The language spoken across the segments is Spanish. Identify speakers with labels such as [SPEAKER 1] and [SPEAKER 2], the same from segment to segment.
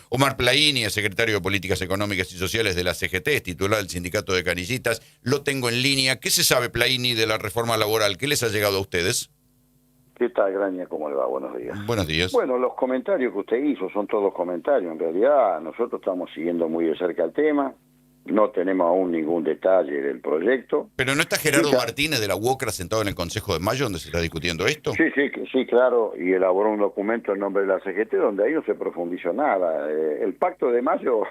[SPEAKER 1] Omar Plaini es secretario de Políticas Económicas y Sociales de la CGT, es titular del Sindicato de Canillitas. Lo tengo en línea. ¿Qué se sabe, Plaini, de la reforma laboral? ¿Qué les ha llegado a ustedes?
[SPEAKER 2] ¿Qué tal, Graña? ¿Cómo le va? Buenos días.
[SPEAKER 1] Buenos días.
[SPEAKER 2] Bueno, los comentarios que usted hizo son todos comentarios. En realidad, nosotros estamos siguiendo muy de cerca el tema. No tenemos aún ningún detalle del proyecto.
[SPEAKER 1] ¿Pero no está Gerardo Martínez de la UOCRA sentado en el Consejo de Mayo donde se está discutiendo esto?
[SPEAKER 2] Sí, claro. Y elaboró un documento en nombre de la CGT donde ahí no se profundizó nada. El Pacto de Mayo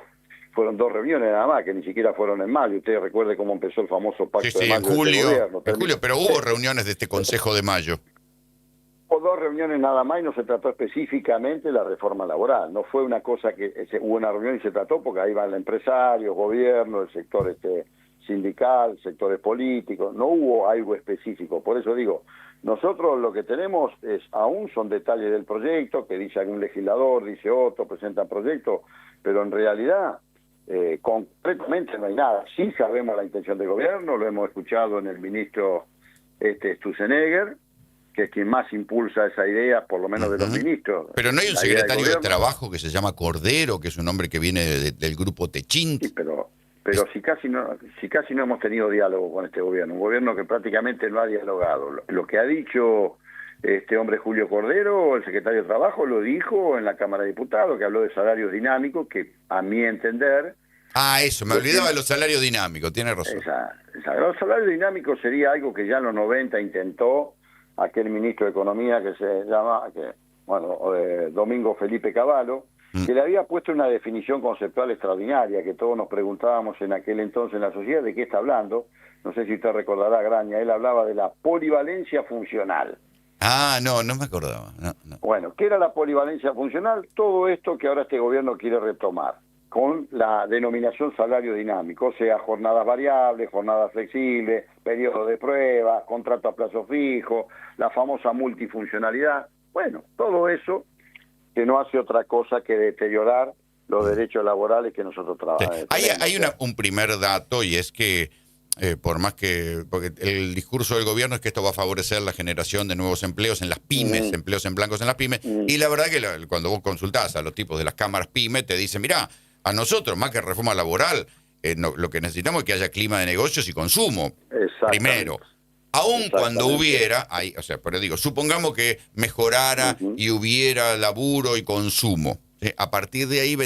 [SPEAKER 2] fueron 2 reuniones nada más, que ni siquiera fueron en mayo. Usted recuerde cómo empezó el famoso Pacto de Mayo.
[SPEAKER 1] En julio, pero hubo reuniones de este Consejo de Mayo.
[SPEAKER 2] Hubo 2 reuniones nada más y no se trató específicamente la reforma laboral. No fue una cosa que hubo una reunión y se trató porque ahí van empresarios, gobierno, el sector sindical, sectores políticos. No hubo algo específico. Por eso digo, nosotros lo que tenemos aún son detalles del proyecto, que dice algún legislador, dice otro, presentan proyectos, pero en realidad concretamente no hay nada. Sí sabemos la intención del gobierno, lo hemos escuchado en el ministro Sturzenegger, que es quien más impulsa esa idea, por lo menos de los ministros.
[SPEAKER 1] Pero no hay un secretario de Trabajo que se llama Cordero, que es un hombre que viene del grupo Techint.
[SPEAKER 2] Sí, pero si casi no hemos tenido diálogo con este gobierno, un gobierno que prácticamente no ha dialogado. Lo que ha dicho este hombre Julio Cordero, el secretario de Trabajo, lo dijo en la Cámara de Diputados, que habló de salarios dinámicos, que a mi entender...
[SPEAKER 1] Eso, me olvidaba de los salarios dinámicos, tiene razón.
[SPEAKER 2] Los salarios dinámicos sería algo que ya en los 90 intentó aquel ministro de Economía que se llama, Domingo Felipe Cavallo, que le había puesto una definición conceptual extraordinaria, que todos nos preguntábamos en aquel entonces en la sociedad de qué está hablando. No sé si usted recordará, Graña, él hablaba de la polivalencia funcional.
[SPEAKER 1] No me acordaba. No.
[SPEAKER 2] Bueno, ¿qué era la polivalencia funcional? Todo esto que ahora este gobierno quiere retomar, con la denominación salario dinámico, o sea, jornadas variables, jornadas flexibles, periodo de prueba, contrato a plazo fijo, la famosa multifuncionalidad. Bueno, todo eso que no hace otra cosa que deteriorar los derechos laborales que nosotros trabajamos.
[SPEAKER 1] Hay un primer dato, y es que porque el discurso del gobierno es que esto va a favorecer la generación de nuevos empleos en las pymes, empleos en blancos en las pymes, y la verdad que cuando vos consultás a los tipos de las cámaras pymes, te dicen, mirá, a nosotros, más que reforma laboral, lo que necesitamos es que haya clima de negocios y consumo, primero. Aun cuando hubiera, pero digo, supongamos que mejorara y hubiera laburo y consumo. A partir de ahí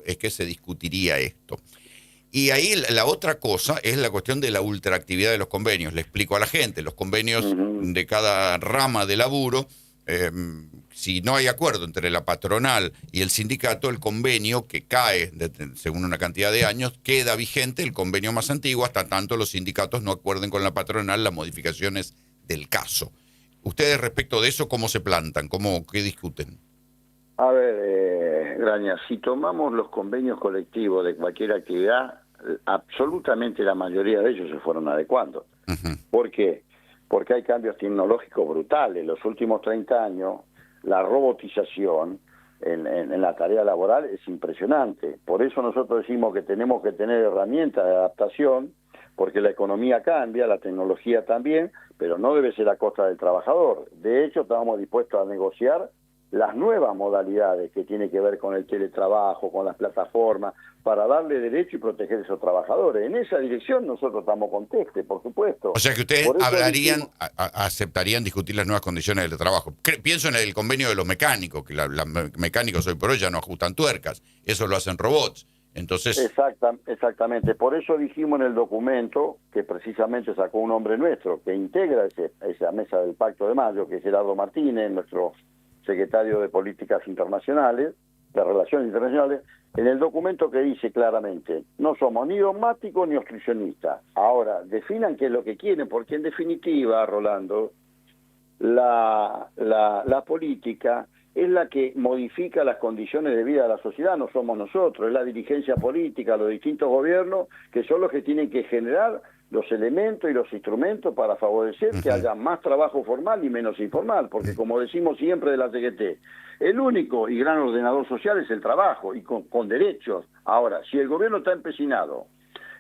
[SPEAKER 1] es que se discutiría esto. Y ahí la otra cosa es la cuestión de la ultraactividad de los convenios. Le explico a la gente, los convenios de cada rama de laburo, si no hay acuerdo entre la patronal y el sindicato, el convenio que cae según una cantidad de años queda vigente, el convenio más antiguo, hasta tanto los sindicatos no acuerden con la patronal las modificaciones del caso. ¿Ustedes respecto de eso cómo se plantan? ¿Qué discuten?
[SPEAKER 2] A ver, Graña, si tomamos los convenios colectivos de cualquier actividad, absolutamente la mayoría de ellos se fueron adecuando. ¿Por qué? Porque hay cambios tecnológicos brutales. Los últimos 30 años, la robotización en la tarea laboral es impresionante. Por eso nosotros decimos que tenemos que tener herramientas de adaptación, porque la economía cambia, la tecnología también, pero no debe ser a costa del trabajador. De hecho, estamos dispuestos a negociar las nuevas modalidades que tienen que ver con el teletrabajo, con las plataformas, para darle derecho y proteger a esos trabajadores. En esa dirección nosotros estamos contestes, por supuesto.
[SPEAKER 1] O sea que ustedes aceptarían discutir las nuevas condiciones del trabajo. Pienso en el convenio de los mecánicos, que los mecánicos hoy por hoy ya no ajustan tuercas, eso lo hacen robots. Entonces...
[SPEAKER 2] Exactamente. Por eso dijimos en el documento, que precisamente sacó un hombre nuestro, que integra esa mesa del Pacto de Mayo, que es Gerardo Martínez, nuestro secretario de Políticas Internacionales, de Relaciones Internacionales, en el documento que dice claramente, no somos ni dogmáticos ni obstruccionistas. Ahora, definan qué es lo que quieren, porque en definitiva, Rolando, la política es la que modifica las condiciones de vida de la sociedad, no somos nosotros, es la dirigencia política, los distintos gobiernos, que son los que tienen que generar los elementos y los instrumentos para favorecer que haya más trabajo formal y menos informal, porque como decimos siempre de la CGT, el único y gran ordenador social es el trabajo, y con derechos. Ahora, si el gobierno está empecinado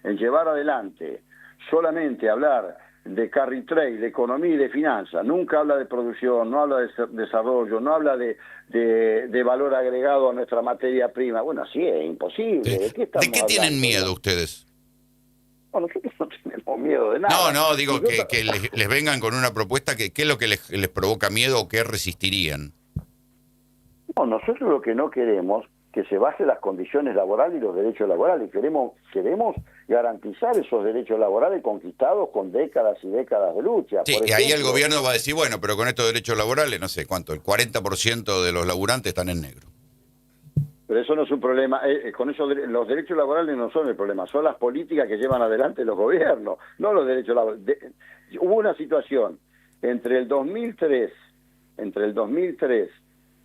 [SPEAKER 2] en llevar adelante solamente hablar de carry trade, de economía y de finanzas. Nunca habla de producción, no habla de desarrollo, no habla de valor agregado a nuestra materia prima. Bueno, así es imposible.
[SPEAKER 1] Sí. ¿De qué tienen miedo ustedes?
[SPEAKER 2] Bueno, nosotros no tenemos miedo de nada.
[SPEAKER 1] No, digo
[SPEAKER 2] nosotros...
[SPEAKER 1] que les vengan con una propuesta, ¿qué es lo que les provoca miedo o qué resistirían?
[SPEAKER 2] No, nosotros lo que no queremos que se basen las condiciones laborales y los derechos laborales. Queremos garantizar esos derechos laborales conquistados con décadas y décadas de lucha.
[SPEAKER 1] Sí,
[SPEAKER 2] Por
[SPEAKER 1] y
[SPEAKER 2] ejemplo,
[SPEAKER 1] ahí el gobierno va a decir, bueno, pero con estos derechos laborales, no sé cuánto, el 40% de los laburantes están en negro.
[SPEAKER 2] Pero eso no es un problema. Con eso los derechos laborales no son el problema, son las políticas que llevan adelante los gobiernos, no los derechos laborales. Hubo una situación entre el 2003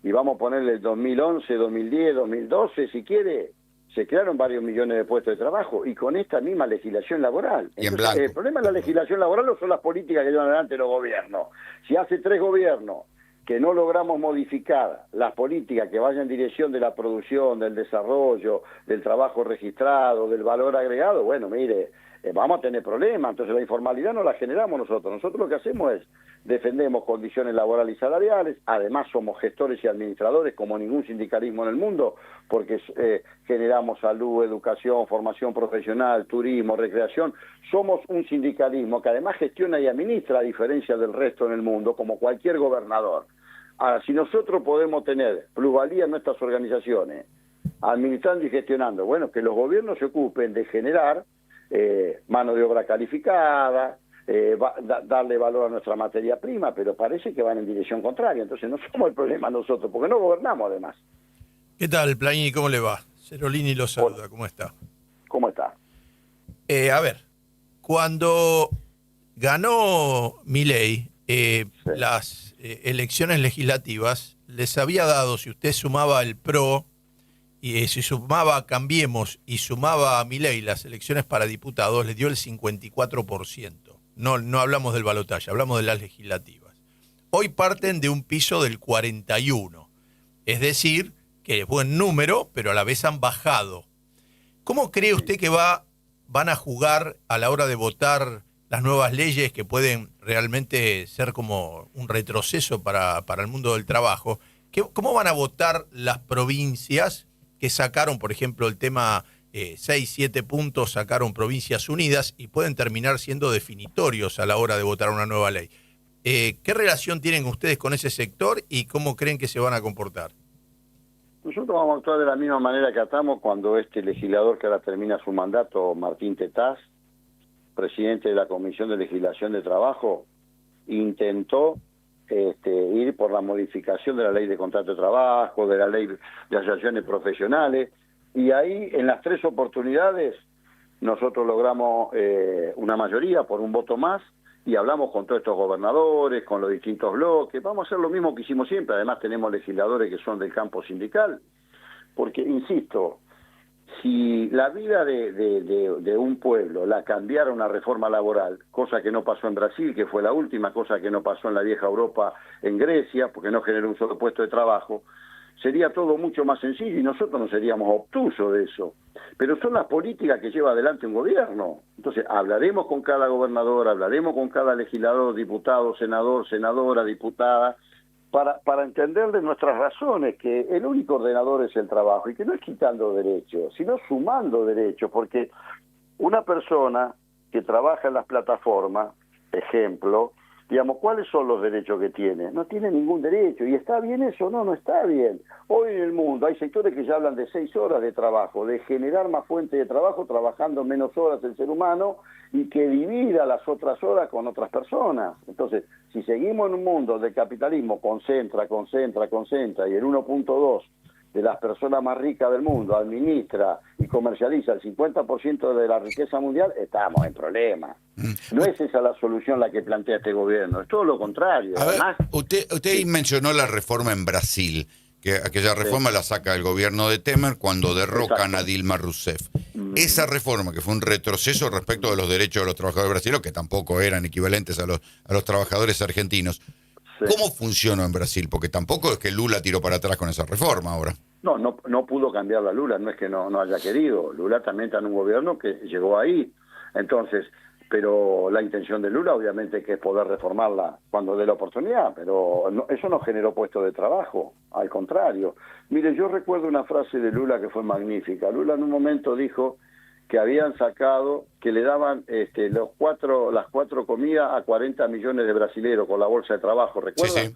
[SPEAKER 2] y vamos a ponerle el 2011, 2010, 2012, si quiere, se crearon varios millones de puestos de trabajo y con esta misma legislación laboral.
[SPEAKER 1] Y en
[SPEAKER 2] Entonces,
[SPEAKER 1] blanco.
[SPEAKER 2] el problema de la legislación laboral no son las políticas que llevan adelante los gobiernos. Si hace 3 gobiernos que no logramos modificar las políticas que vayan en dirección de la producción, del desarrollo, del trabajo registrado, del valor agregado, bueno, mire, vamos a tener problemas. Entonces la informalidad no la generamos nosotros. Nosotros lo que hacemos es defendemos condiciones laborales y salariales, además somos gestores y administradores como ningún sindicalismo en el mundo, porque generamos salud, educación, formación profesional, turismo, recreación. Somos un sindicalismo que además gestiona y administra a diferencia del resto en el mundo, como cualquier gobernador. Ahora, si nosotros podemos tener plusvalía en nuestras organizaciones, administrando y gestionando, bueno, que los gobiernos se ocupen de generar mano de obra calificada, darle valor a nuestra materia prima, pero parece que van en dirección contraria. Entonces no somos el problema nosotros, porque no gobernamos además.
[SPEAKER 3] ¿Qué tal, Plañi? ¿Cómo le va? Cerolini lo saluda.
[SPEAKER 2] Hola.
[SPEAKER 3] ¿Cómo está?
[SPEAKER 2] ¿Cómo está?
[SPEAKER 3] A ver, cuando ganó Milei las elecciones legislativas, les había dado, si usted sumaba el PRO, y si sumaba a Cambiemos y sumaba a Milei las elecciones para diputados, les dio el 54%. No hablamos del balotaje, hablamos de las legislativas. Hoy parten de un piso del 41%. Es decir, que es buen número, pero a la vez han bajado. ¿Cómo cree usted que van a jugar a la hora de votar las nuevas leyes que pueden realmente ser como un retroceso para el mundo del trabajo? ¿Cómo van a votar las provincias que sacaron, por ejemplo, el tema 6, 7 puntos, sacaron Provincias Unidas y pueden terminar siendo definitorios a la hora de votar una nueva ley? ¿Qué relación tienen ustedes con ese sector y cómo creen que se van a comportar?
[SPEAKER 2] Nosotros vamos a actuar de la misma manera que actuamos cuando este legislador que ahora termina su mandato, Martín Tetaz, presidente de la Comisión de Legislación de Trabajo, intentó ir por la modificación de la ley de contrato de trabajo, de la ley de asociaciones profesionales, y ahí en las 3 oportunidades nosotros logramos una mayoría por un voto más, y hablamos con todos estos gobernadores, con los distintos bloques. Vamos a hacer lo mismo que hicimos siempre. Además tenemos legisladores que son del campo sindical, porque, insisto, si la vida de un pueblo la cambiara una reforma laboral, cosa que no pasó en Brasil, que fue la última, cosa que no pasó en la vieja Europa, en Grecia, porque no generó un solo puesto de trabajo, sería todo mucho más sencillo y nosotros no seríamos obtusos de eso. Pero son las políticas que lleva adelante un gobierno. Entonces, hablaremos con cada gobernador, hablaremos con cada legislador, diputado, senador, senadora, diputada, para entenderle nuestras razones, que el único ordenador es el trabajo, y que no es quitando derechos, sino sumando derechos, porque una persona que trabaja en las plataformas, ejemplo, digamos, ¿cuáles son los derechos que tiene? No tiene ningún derecho. ¿Y está bien eso? No está bien. Hoy en el mundo hay sectores que ya hablan de 6 horas de trabajo, de generar más fuentes de trabajo trabajando menos horas el ser humano y que divida las otras horas con otras personas. Entonces, si seguimos en un mundo de capitalismo concentra, y el 1.2 de las personas más ricas del mundo administra y comercializa el 50% de la riqueza mundial, estamos en problemas. No es esa la solución la que plantea este gobierno, es todo lo contrario.
[SPEAKER 1] A ver,
[SPEAKER 2] Además,
[SPEAKER 1] usted
[SPEAKER 2] sí,
[SPEAKER 1] mencionó la reforma en Brasil, que aquella reforma la saca el gobierno de Temer cuando derrocan a Dilma Rousseff. Esa reforma, que fue un retroceso respecto de los derechos de los trabajadores brasileños, que tampoco eran equivalentes a los trabajadores argentinos.
[SPEAKER 2] sí.
[SPEAKER 1] ¿Cómo funcionó en Brasil? Porque tampoco es que Lula tiró para atrás con esa reforma ahora.
[SPEAKER 2] No pudo cambiar la Lula, no es que no haya querido. Lula también está en un gobierno que llegó ahí. Entonces, pero la intención de Lula obviamente que es poder reformarla cuando dé la oportunidad, pero eso no generó puestos de trabajo, al contrario. Mire, yo recuerdo una frase de Lula que fue magnífica. Lula en un momento dijo que habían sacado, que le daban las cuatro comidas a 40 millones de brasileros con la bolsa de trabajo, ¿recuerda?
[SPEAKER 1] Sí, sí.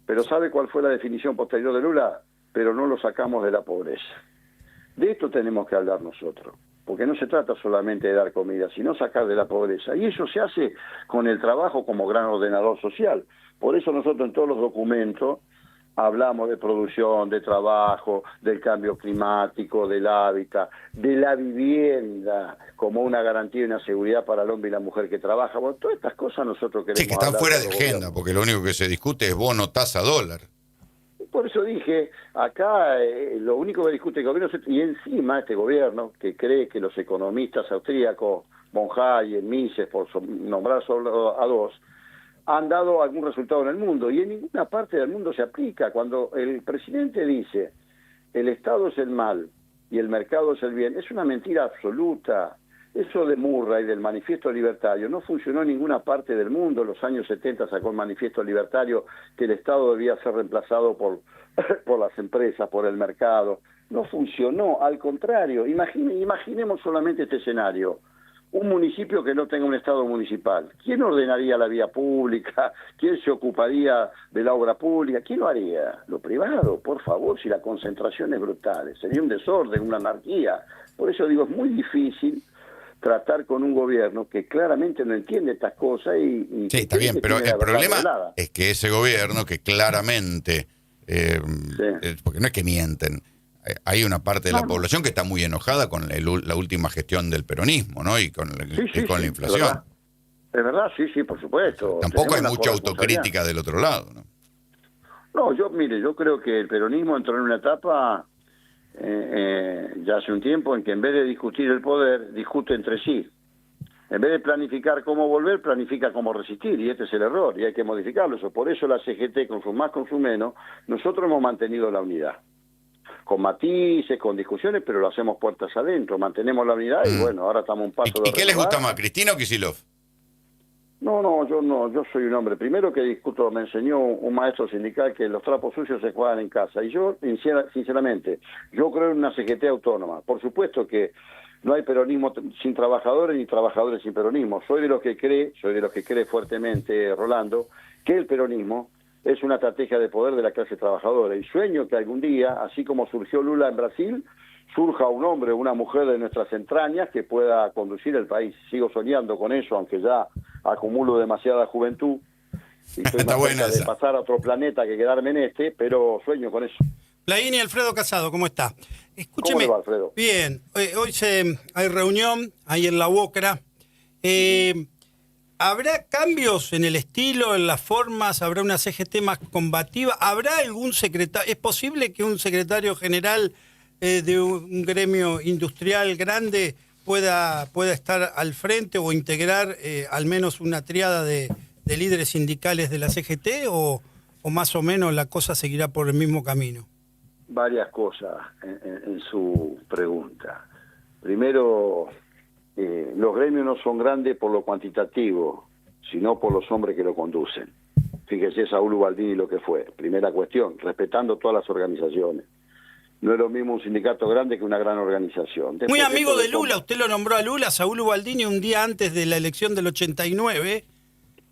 [SPEAKER 2] Pero ¿sabe cuál fue la definición posterior de Lula? Pero no lo sacamos de la pobreza. De esto tenemos que hablar nosotros, porque no se trata solamente de dar comida, sino sacar de la pobreza. Y eso se hace con el trabajo como gran ordenador social. Por eso nosotros en todos los documentos hablamos de producción, de trabajo, del cambio climático, del hábitat, de la vivienda como una garantía y una seguridad para el hombre y la mujer que trabaja. Bueno, todas estas cosas nosotros queremos
[SPEAKER 1] Sí, que están
[SPEAKER 2] hablar
[SPEAKER 1] fuera
[SPEAKER 2] con
[SPEAKER 1] de
[SPEAKER 2] los
[SPEAKER 1] agenda,
[SPEAKER 2] gobiernos.
[SPEAKER 1] porque lo único que se discute es bono, tasa, dólar.
[SPEAKER 2] Por eso dije, acá lo único que discute el gobierno y encima este gobierno que cree que los economistas austríacos, von Hayek, Mises, por nombrar solo a dos, han dado algún resultado en el mundo y en ninguna parte del mundo se aplica. Cuando el presidente dice el Estado es el mal y el mercado es el bien, es una mentira absoluta. Eso de Murray, del Manifiesto Libertario, no funcionó en ninguna parte del mundo. En los años 70 sacó el Manifiesto Libertario que el Estado debía ser reemplazado por las empresas, por el mercado. No funcionó, al contrario. Imaginemos solamente este escenario. Un municipio que no tenga un Estado municipal. ¿Quién ordenaría la vía pública? ¿Quién se ocuparía de la obra pública? ¿Quién lo haría? Lo privado, por favor, si la concentración es brutal. Sería un desorden, una anarquía. Por eso digo, es muy difícil tratar con un gobierno que claramente no entiende estas cosas y
[SPEAKER 1] Sí, está bien, pero el problema es que ese gobierno que claramente, porque no es que mienten, hay una parte de la población que está muy enojada con la última gestión del peronismo, ¿no? Y con la inflación.
[SPEAKER 2] Es verdad, sí, por supuesto.
[SPEAKER 1] Tampoco hay mucha autocrítica del otro lado, ¿no?
[SPEAKER 2] No, yo creo que el peronismo entró en una etapa ya hace un tiempo en que en vez de discutir el poder, discute entre sí. En vez de planificar cómo volver, planifica cómo resistir, y este es el error, y hay que modificarlo. Por eso la CGT, con su más, con su menos, nosotros hemos mantenido la unidad. Con matices, con discusiones, pero lo hacemos puertas adentro, mantenemos la unidad y bueno, ahora estamos un paso de
[SPEAKER 1] ¿Y qué les gusta más, Cristina o Kicillof?
[SPEAKER 2] No, yo soy un hombre, primero que discuto, me enseñó un maestro sindical que los trapos sucios se juegan en casa, y yo, sinceramente, yo creo en una CGT autónoma. Por supuesto que no hay peronismo sin trabajadores ni trabajadores sin peronismo. Soy de los que cree fuertemente, Rolando, que el peronismo es una estrategia de poder de la clase trabajadora, y sueño que algún día, así como surgió Lula en Brasil, surja un hombre o una mujer de nuestras entrañas que pueda conducir el país. Sigo soñando con eso, aunque ya acumulo demasiada juventud y estoy más cerca de pasar a otro planeta que quedarme en este, pero sueño con eso.
[SPEAKER 4] Laini, Alfredo Casado, ¿cómo está? Escúcheme.
[SPEAKER 2] ¿Cómo le va, Alfredo?
[SPEAKER 4] Bien, hoy hay reunión ahí en la UOCRA. ¿Habrá cambios en el estilo, en las formas? ¿Habrá una CGT más combativa? ¿Habrá algún secretario? ¿Es posible que un secretario general de un gremio industrial grande pueda estar al frente o integrar al menos una triada de líderes sindicales de la CGT o más o menos la cosa seguirá por el mismo camino?
[SPEAKER 2] Varias cosas en su pregunta. Primero, los gremios no son grandes por lo cuantitativo, sino por los hombres que lo conducen. Fíjese Saúl Ubaldini lo que fue. Primera cuestión, respetando todas las organizaciones. No es lo mismo un sindicato grande que una gran organización.
[SPEAKER 4] Muy amigo de Lula, usted lo nombró a Lula, Saúl Ubaldini, un día antes de la elección del 89.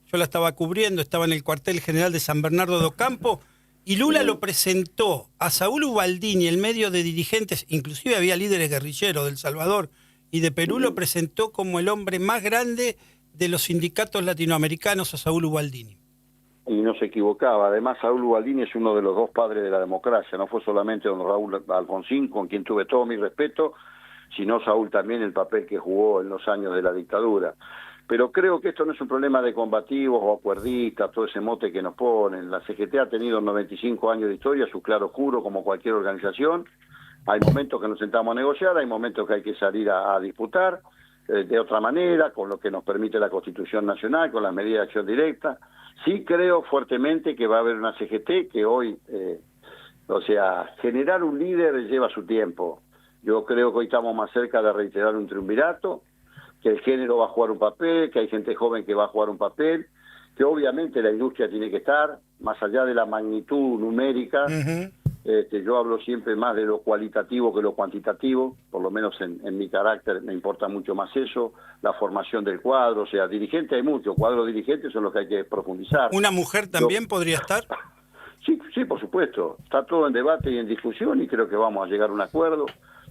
[SPEAKER 4] Yo la estaba cubriendo, estaba en el cuartel general de San Bernardo do Campo, y Lula lo presentó a Saúl Ubaldini, el medio de dirigentes, inclusive había líderes guerrilleros de El Salvador y de Perú, lo presentó como el hombre más grande de los sindicatos latinoamericanos, a Saúl Ubaldini.
[SPEAKER 2] Y no se equivocaba. Además, Saúl Ubaldini es uno de los dos padres de la democracia. No fue solamente don Raúl Alfonsín, con quien tuve todo mi respeto, sino Saúl también el papel que jugó en los años de la dictadura. Pero creo que esto no es un problema de combativos o acuerdistas, todo ese mote que nos ponen. La CGT ha tenido 95 años de historia, su claro oscuro, como cualquier organización. Hay momentos que nos sentamos a negociar, hay momentos que hay que salir a disputar de otra manera, con lo que nos permite la Constitución Nacional, con las medidas de acción directa. Sí creo fuertemente que va a haber una CGT que hoy, generar un líder lleva su tiempo. Yo creo que hoy estamos más cerca de reiterar un triunvirato, que el género va a jugar un papel, que hay gente joven que va a jugar un papel, que obviamente la industria tiene que estar, más allá de la magnitud numérica. Yo hablo siempre más de lo cualitativo que lo cuantitativo, por lo menos en mi carácter me importa mucho más eso, la formación del cuadro, o sea, dirigentes hay muchos, cuadros dirigentes son los que hay que profundizar.
[SPEAKER 4] ¿Una mujer también podría estar?
[SPEAKER 2] Sí, sí, por supuesto, está todo en debate y en discusión y creo que vamos a llegar a un acuerdo.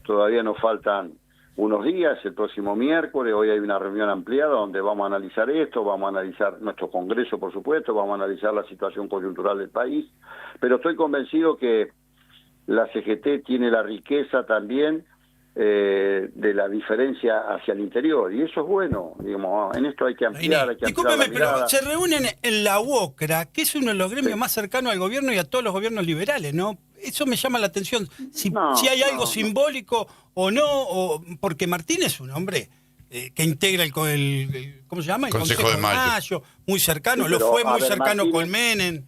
[SPEAKER 2] Todavía nos faltan unos días, el próximo miércoles, hoy hay una reunión ampliada donde vamos a analizar esto, vamos a analizar nuestro Congreso, por supuesto, vamos a analizar la situación coyuntural del país, pero estoy convencido que la CGT tiene la riqueza también de la diferencia hacia el interior, y eso es bueno, digamos, en esto hay que ampliar, hay que ampliar la mirada.
[SPEAKER 4] Pero se reúnen en la UOCRA, que es uno de los gremios más cercanos al gobierno y a todos los gobiernos liberales, ¿no? Eso me llama la atención, si hay algo simbólico o no, porque Martín es un hombre que integra el ¿cómo se llama? El
[SPEAKER 1] Consejo de Mayo.
[SPEAKER 4] Muy cercano,
[SPEAKER 2] Sí,
[SPEAKER 4] lo
[SPEAKER 2] pero,
[SPEAKER 4] fue
[SPEAKER 2] a
[SPEAKER 4] muy
[SPEAKER 2] ver,
[SPEAKER 4] cercano
[SPEAKER 2] Martínez-
[SPEAKER 4] con Menem.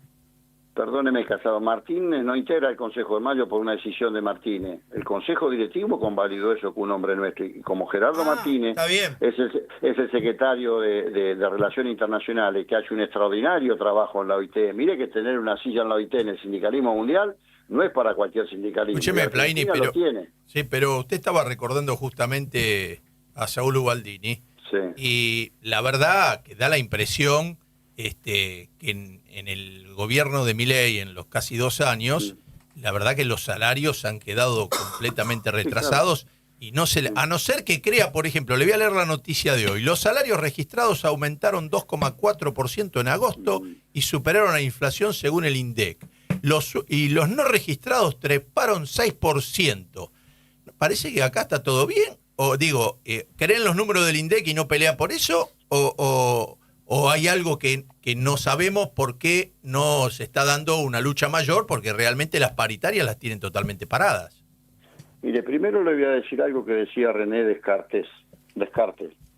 [SPEAKER 2] Perdóneme, Casado, Martínez no integra el Consejo de Mayo por una decisión de Martínez. El Consejo Directivo convalidó eso con un hombre nuestro. Y como Gerardo Martínez
[SPEAKER 4] está bien.
[SPEAKER 2] es el secretario de Relaciones Internacionales, que hace un extraordinario trabajo en la OIT. Mire que tener una silla en la OIT en el sindicalismo mundial no es para cualquier sindicalismo.
[SPEAKER 3] Escúcheme,
[SPEAKER 2] Y Argentina
[SPEAKER 3] Plaini,
[SPEAKER 2] lo tiene.
[SPEAKER 3] sí, pero usted estaba recordando justamente a Saúl Ubaldini.
[SPEAKER 2] Sí.
[SPEAKER 3] Y la verdad que da la impresión que en el gobierno de Milei, en los casi 2 años, la verdad que los salarios han quedado completamente retrasados y a no ser que crea, por ejemplo, le voy a leer la noticia de hoy, los salarios registrados aumentaron 2,4% en agosto y superaron la inflación según el INDEC. Los no registrados treparon 6%. Parece que acá está todo bien. O digo, ¿creen los números del INDEC y no pelean por eso? ¿O hay algo que no sabemos por qué no se está dando una lucha mayor? Porque realmente las paritarias las tienen totalmente paradas.
[SPEAKER 2] Mire, primero le voy a decir algo que decía René Descartes,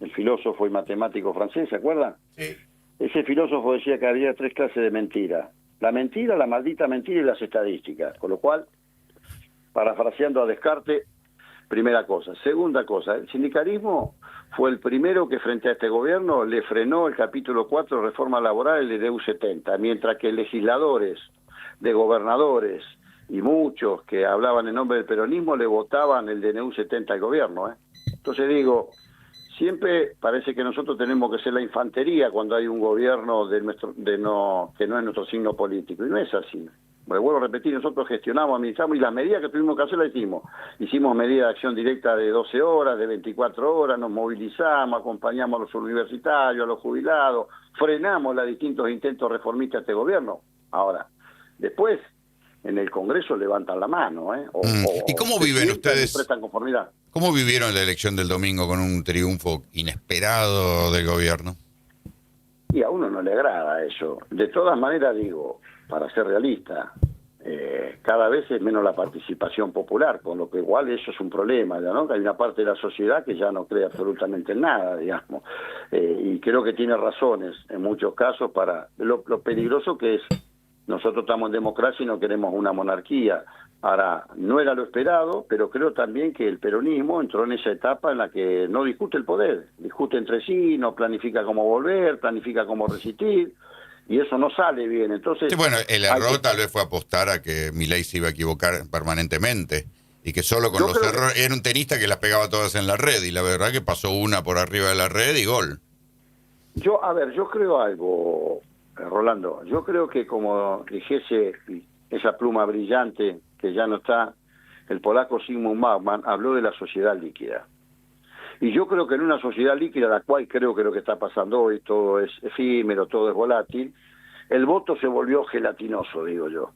[SPEAKER 2] el filósofo y matemático francés, ¿se acuerdan?
[SPEAKER 3] Sí.
[SPEAKER 2] Ese filósofo decía que había 3 clases de mentira. La mentira, la maldita mentira y las estadísticas. Con lo cual, parafraseando a Descartes, primera cosa. Segunda cosa, el sindicalismo fue el primero que frente a este gobierno le frenó el capítulo 4 de reforma laboral, el de DU 70, mientras que legisladores, de gobernadores y muchos que hablaban en nombre del peronismo le votaban el DNU 70 al gobierno. Entonces digo, siempre parece que nosotros tenemos que ser la infantería cuando hay un gobierno que no es nuestro signo político, y no es así. Me vuelvo a repetir, nosotros gestionamos, administramos y las medidas que tuvimos que hacer las hicimos. Hicimos medidas de acción directa de 12 horas, de 24 horas, nos movilizamos, acompañamos a los universitarios, a los jubilados, frenamos los distintos intentos reformistas de este gobierno. Ahora, después, en el Congreso levantan la mano.
[SPEAKER 1] ¿Y cómo viven ustedes?
[SPEAKER 2] Prestan conformidad.
[SPEAKER 1] ¿Cómo vivieron la elección del domingo con un triunfo inesperado del gobierno?
[SPEAKER 2] Y a uno no le agrada eso. De todas maneras, digo, para ser realista, cada vez es menos la participación popular, con lo que igual eso es un problema, ¿no? Que hay una parte de la sociedad que ya no cree absolutamente en nada, digamos. Y creo que tiene razones en muchos casos para lo peligroso que es. Nosotros estamos en democracia y no queremos una monarquía. Ahora, no era lo esperado, pero creo también que el peronismo entró en esa etapa en la que no discute el poder, discute entre sí, no planifica cómo volver, planifica cómo resistir, y eso no sale bien. Entonces,
[SPEAKER 1] Sí, bueno, el error tal vez fue apostar a que Milei se iba a equivocar permanentemente y que solo con los errores era un tenista que las pegaba todas en la red, y la verdad que pasó una por arriba de la red y gol.
[SPEAKER 2] Yo creo algo, Rolando. Yo creo que, como dijese esa pluma brillante que ya no está, el polaco Zygmunt Bauman habló de la sociedad líquida. Y yo creo que en una sociedad líquida, la cual creo que lo que está pasando hoy, todo es efímero, todo es volátil, el voto se volvió gelatinoso, digo yo.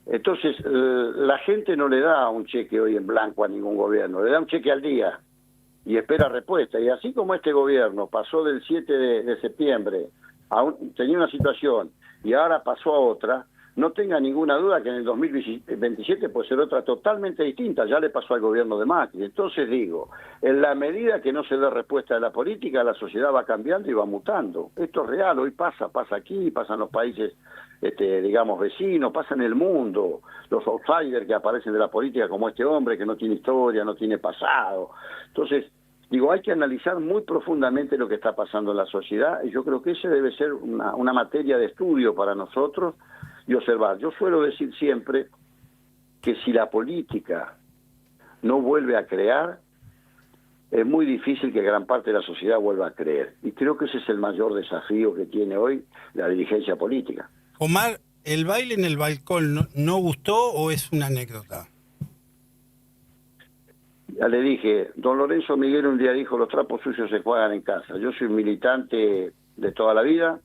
[SPEAKER 2] Entonces, la gente no le da un cheque hoy en blanco a ningún gobierno, le da un cheque al día y espera respuesta. Y así como este gobierno pasó del 7 de septiembre, tenía una situación y ahora pasó a otra, no tenga ninguna duda que en el 2027 puede ser otra totalmente distinta. Ya le pasó al gobierno de Macri. Entonces digo, en la medida que no se dé respuesta de la política, la sociedad va cambiando y va mutando. Esto es real, hoy pasa aquí, pasa en los países, digamos, vecinos, pasa en el mundo. Los outsiders que aparecen de la política, como este hombre que no tiene historia, no tiene pasado. Entonces, Digo, hay que analizar muy profundamente lo que está pasando en la sociedad y yo creo que ese debe ser una materia de estudio para nosotros y observar. Yo suelo decir siempre que si la política no vuelve a crear, es muy difícil que gran parte de la sociedad vuelva a creer. Y creo que ese es el mayor desafío que tiene hoy la dirigencia política.
[SPEAKER 4] Omar, ¿el baile en el balcón no gustó o es una anécdota?
[SPEAKER 2] Ya le dije, don Lorenzo Miguel un día dijo, los trapos sucios se juegan en casa. Yo soy militante de toda la vida,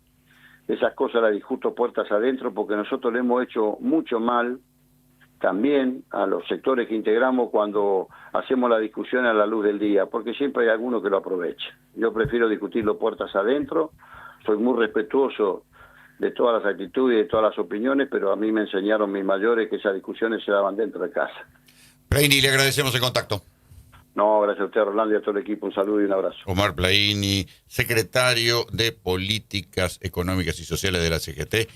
[SPEAKER 2] esas cosas las discuto puertas adentro porque nosotros le hemos hecho mucho mal también a los sectores que integramos cuando hacemos la discusión a la luz del día, porque siempre hay alguno que lo aprovecha. Yo prefiero discutirlo puertas adentro, soy muy respetuoso de todas las actitudes y de todas las opiniones, pero a mí me enseñaron mis mayores que esas discusiones se daban dentro de casa.
[SPEAKER 1] Plaini, le agradecemos el contacto.
[SPEAKER 2] No, gracias a usted, Rolando, y a todo el equipo. Un saludo y un abrazo.
[SPEAKER 1] Omar Plaini, secretario de Políticas Económicas y Sociales de la CGT.